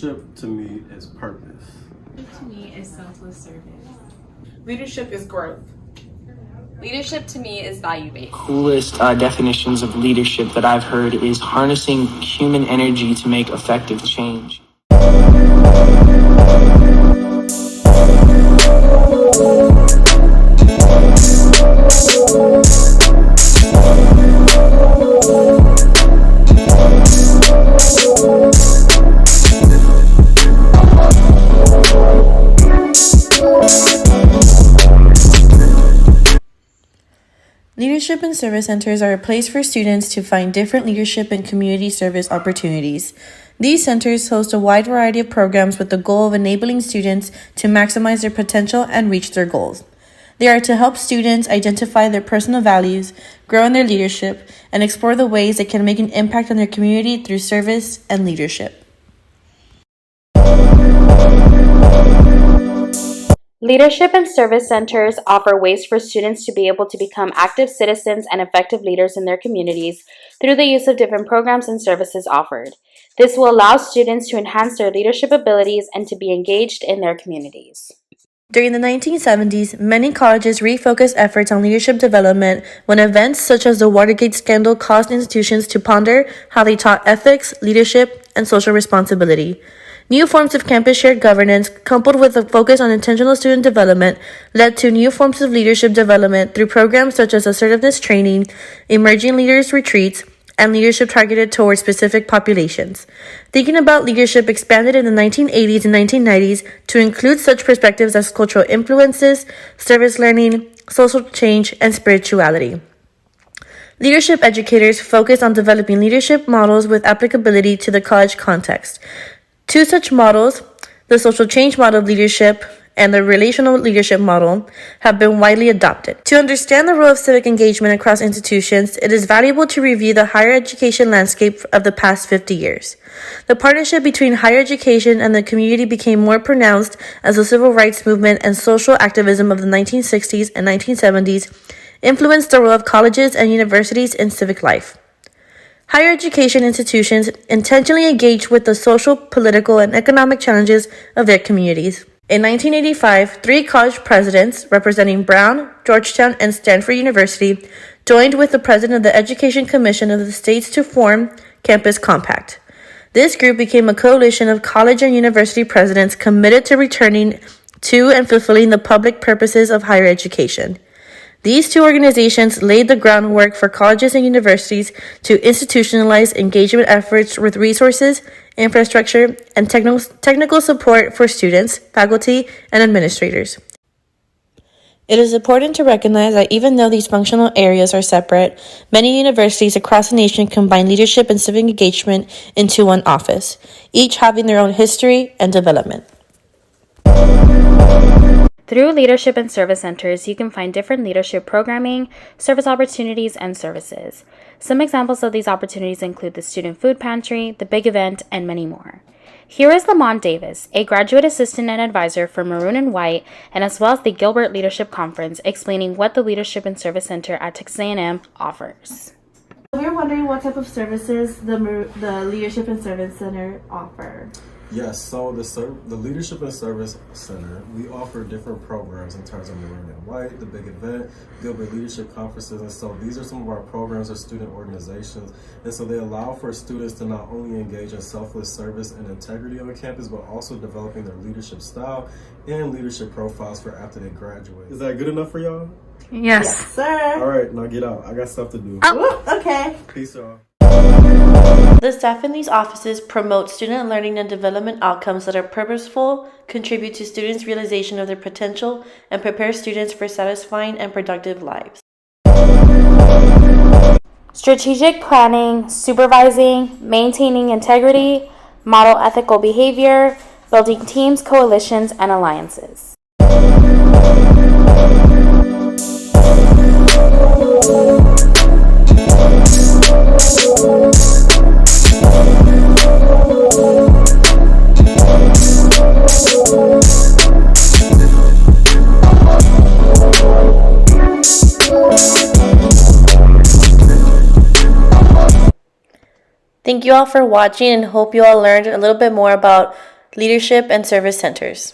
Leadership to me is purpose. To me is selfless service. Leadership is growth. Leadership to me is value-based. Coolest definitions of leadership that I've heard is harnessing human energy to make effective change. Leadership and service centers are a place for students to find different leadership and community service opportunities. These centers host a wide variety of programs with the goal of enabling students to maximize their potential and reach their goals. They are to help students identify their personal values, grow in their leadership, and explore the ways they can make an impact on their community through service and leadership. Leadership and service centers offer ways for students to be able to become active citizens and effective leaders in their communities through the use of different programs and services offered. This will allow students to enhance their leadership abilities and to be engaged in their communities. During the 1970s, many colleges refocused efforts on leadership development when events such as the Watergate scandal caused institutions to ponder how they taught ethics, leadership, and social responsibility. New forms of campus shared governance, coupled with a focus on intentional student development, led to new forms of leadership development through programs such as assertiveness training, emerging leaders retreats, and leadership targeted towards specific populations. Thinking about leadership expanded in the 1980s and 1990s to include such perspectives as cultural influences, service learning, social change, and spirituality. Leadership educators focus on developing leadership models with applicability to the college context. Two such models, the social change model of leadership and the relational leadership model, have been widely adopted. To understand the role of civic engagement across institutions, it is valuable to review the higher education landscape of the past 50 years. The partnership between higher education and the community became more pronounced as the civil rights movement and social activism of the 1960s and 1970s influenced the role of colleges and universities in civic life. Higher education institutions intentionally engage with the social, political, and economic challenges of their communities. In 1985, 3 college presidents, representing Brown, Georgetown, and Stanford University, joined with the president of the Education Commission of the states to form Campus Compact. This group became a coalition of college and university presidents committed to returning to and fulfilling the public purposes of higher education. These 2 organizations laid the groundwork for colleges and universities to institutionalize engagement efforts with resources, infrastructure, and technical support for students, faculty, and administrators. It is important to recognize that even though these functional areas are separate, many universities across the nation combine leadership and civic engagement into one office, each having their own history and development. Through leadership and service centers, you can find different leadership programming, service opportunities, and services. Some examples of these opportunities include the Student Food Pantry, the Big Event, and many more. Here is Lamont Davis, a graduate assistant and advisor for Maroon and White, and as well as the Gilbert Leadership Conference, explaining what the Leadership and Service Center at Texas A&M offers. We're wondering what type of services the Leadership and Service Center offer. Yes, so the Leadership and Service Center, we offer different programs in terms of Maroon and White, the Big Event, Gilbert Leadership Conferences, and so these are some of our programs or student organizations, and so they allow for students to not only engage in selfless service and integrity on campus, but also developing their leadership style and leadership profiles for after they graduate. Is that good enough for y'all? Yes, sir. All right, now get out. I got stuff to do. Oh, okay. Peace, y'all. The staff in these offices promote student learning and development outcomes that are purposeful, contribute to students' realization of their potential, and prepare students for satisfying and productive lives. Strategic planning, supervising, maintaining integrity, model ethical behavior, building teams, coalitions, and alliances. Thank you all for watching and hope you all learned a little bit more about leadership and service centers.